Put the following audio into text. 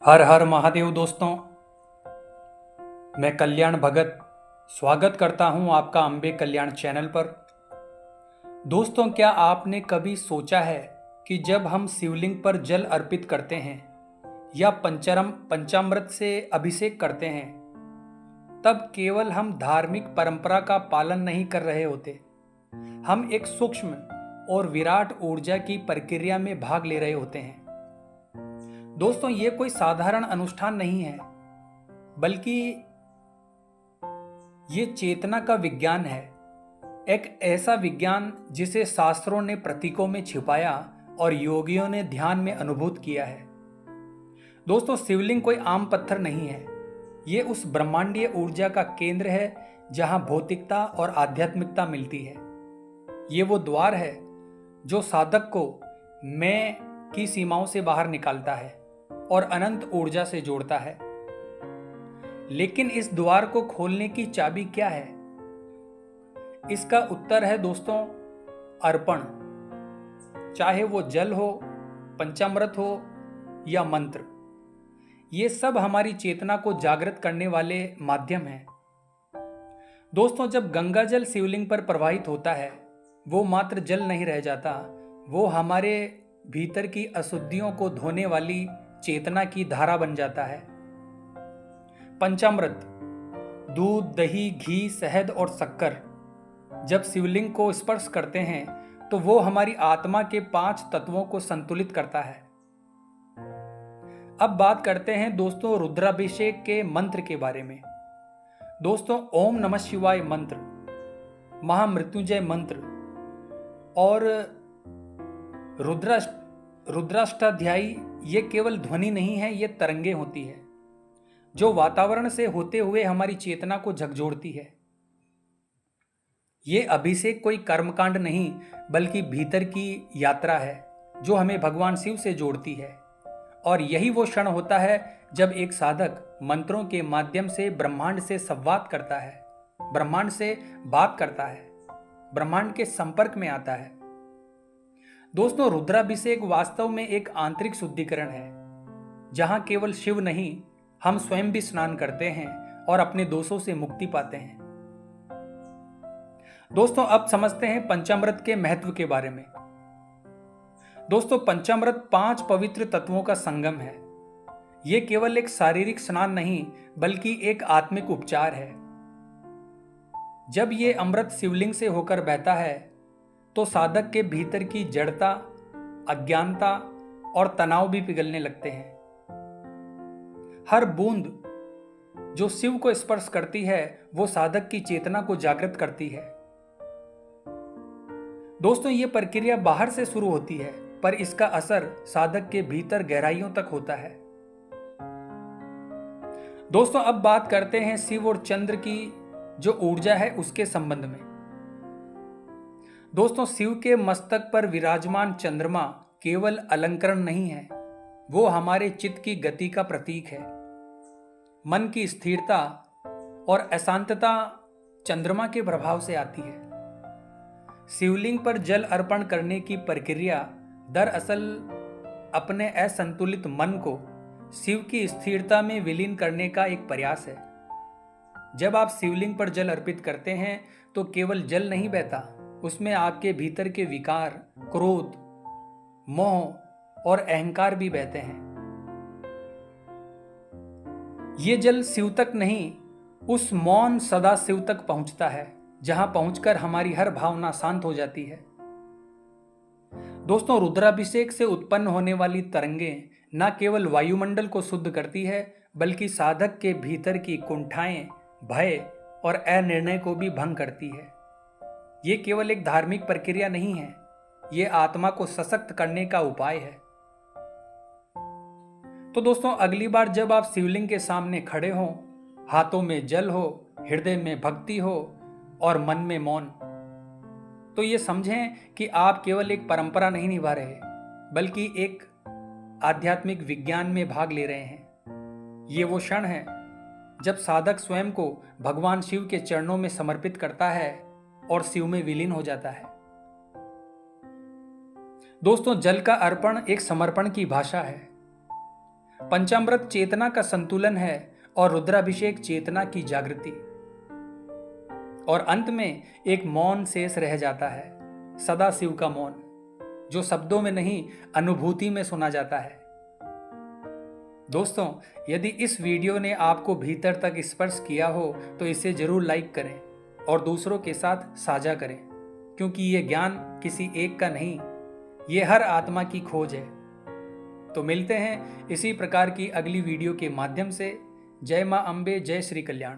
हर हर महादेव दोस्तों। मैं कल्याण भगत स्वागत करता हूं आपका अंबे कल्याण चैनल पर। दोस्तों, क्या आपने कभी सोचा है कि जब हम शिवलिंग पर जल अर्पित करते हैं या पंचामृत से अभिषेक करते हैं, तब केवल हम धार्मिक परंपरा का पालन नहीं कर रहे होते, हम एक सूक्ष्म और विराट ऊर्जा की प्रक्रिया में भाग ले रहे होते हैं। दोस्तों, ये कोई साधारण अनुष्ठान नहीं है, बल्कि ये चेतना का विज्ञान है। एक ऐसा विज्ञान जिसे शास्त्रों ने प्रतीकों में छिपाया और योगियों ने ध्यान में अनुभूत किया है। दोस्तों, शिवलिंग कोई आम पत्थर नहीं है। ये उस ब्रह्मांडीय ऊर्जा का केंद्र है जहां भौतिकता और आध्यात्मिकता मिलती है। ये वो द्वार है जो साधक को मैं की सीमाओं से बाहर निकालता है और अनंत ऊर्जा से जोड़ता है। लेकिन इस द्वार को खोलने की चाबी क्या है? इसका उत्तर है दोस्तों, अर्पण। चाहे वो जल हो, पंचामृत हो या मंत्र, ये सब हमारी चेतना को जागृत करने वाले माध्यम हैं। दोस्तों, जब गंगा जल शिवलिंग पर प्रवाहित होता है, वो मात्र जल नहीं रह जाता, वो हमारे भीतर की अशुद्धियों को धोने वाली चेतना की धारा बन जाता है। पंचामृत, दूध, दही, घी, शहद और शक्कर जब शिवलिंग को स्पर्श करते हैं तो वो हमारी आत्मा के 5 तत्वों को संतुलित करता है। अब बात करते हैं दोस्तों रुद्राभिषेक के मंत्र के बारे में। दोस्तों, ओम नमः शिवाय मंत्र, महामृत्युंजय मंत्र और रुद्राष्टाध्यायी ये केवल ध्वनि नहीं है, ये तरंगे होती है जो वातावरण से होते हुए हमारी चेतना को झकझोरती है। ये अभिषेक कोई कर्मकांड नहीं, बल्कि भीतर की यात्रा है जो हमें भगवान शिव से जोड़ती है। और यही वो क्षण होता है जब एक साधक मंत्रों के माध्यम से ब्रह्मांड से संवाद करता है, ब्रह्मांड से बात करता है, ब्रह्मांड के संपर्क में आता है। दोस्तों, रुद्राभिषेक वास्तव में एक आंतरिक शुद्धिकरण है, जहां केवल शिव नहीं, हम स्वयं भी स्नान करते हैं और अपने दोषों से मुक्ति पाते हैं। दोस्तों, अब समझते हैं पंचामृत के महत्व के बारे में। दोस्तों, पंचामृत 5 पवित्र तत्वों का संगम है। यह केवल एक शारीरिक स्नान नहीं, बल्कि एक आत्मिक उपचार है। जब यह अमृत शिवलिंग से होकर बहता है तो साधक के भीतर की जड़ता, अज्ञानता और तनाव भी पिघलने लगते हैं। हर बूंद जो शिव को स्पर्श करती है वो साधक की चेतना को जागृत करती है। दोस्तों, ये प्रक्रिया बाहर से शुरू होती है, पर इसका असर साधक के भीतर गहराइयों तक होता है। दोस्तों, अब बात करते हैं शिव और चंद्र की जो ऊर्जा है उसके संबंध में। दोस्तों, शिव के मस्तक पर विराजमान चंद्रमा केवल अलंकरण नहीं है, वो हमारे चित्त की गति का प्रतीक है। मन की स्थिरता और अशांतता चंद्रमा के प्रभाव से आती है। शिवलिंग पर जल अर्पण करने की प्रक्रिया दरअसल अपने असंतुलित मन को शिव की स्थिरता में विलीन करने का एक प्रयास है। जब आप शिवलिंग पर जल अर्पित करते हैं तो केवल जल नहीं बहता, उसमें आपके भीतर के विकार, क्रोध, मोह और अहंकार भी बहते हैं। ये जल शिव तक नहीं, उस मौन सदा शिव तक पहुंचता है, जहां पहुंचकर हमारी हर भावना शांत हो जाती है। दोस्तों, रुद्राभिषेक से उत्पन्न होने वाली तरंगें न केवल वायुमंडल को शुद्ध करती है, बल्कि साधक के भीतर की कुंठाएं, भय और अनिर्णय को भी भंग करती है। ये केवल एक धार्मिक प्रक्रिया नहीं है, ये आत्मा को सशक्त करने का उपाय है। तो दोस्तों, अगली बार जब आप शिवलिंग के सामने खड़े हों, हाथों में जल हो, हृदय में भक्ति हो और मन में मौन, तो ये समझें कि आप केवल एक परंपरा नहीं निभा रहे, बल्कि एक आध्यात्मिक विज्ञान में भाग ले रहे हैं। ये वो क्षण है जब साधक स्वयं को भगवान शिव के चरणों में समर्पित करता है और शिव में विलीन हो जाता है। दोस्तों, जल का अर्पण एक समर्पण की भाषा है। पंचामृत चेतना का संतुलन है और रुद्राभिषेक चेतना की जागृति। और अंत में एक मौन शेष रह जाता है, सदा शिव का मौन, जो शब्दों में नहीं अनुभूति में सुना जाता है। दोस्तों, यदि इस वीडियो ने आपको भीतर तक स्पर्श किया हो तो इसे जरूर लाइक करें और दूसरों के साथ साझा करें, क्योंकि ये ज्ञान किसी एक का नहीं, ये हर आत्मा की खोज है। तो मिलते हैं इसी प्रकार की अगली वीडियो के माध्यम से। जय मां अम्बे, जय श्री कल्याण।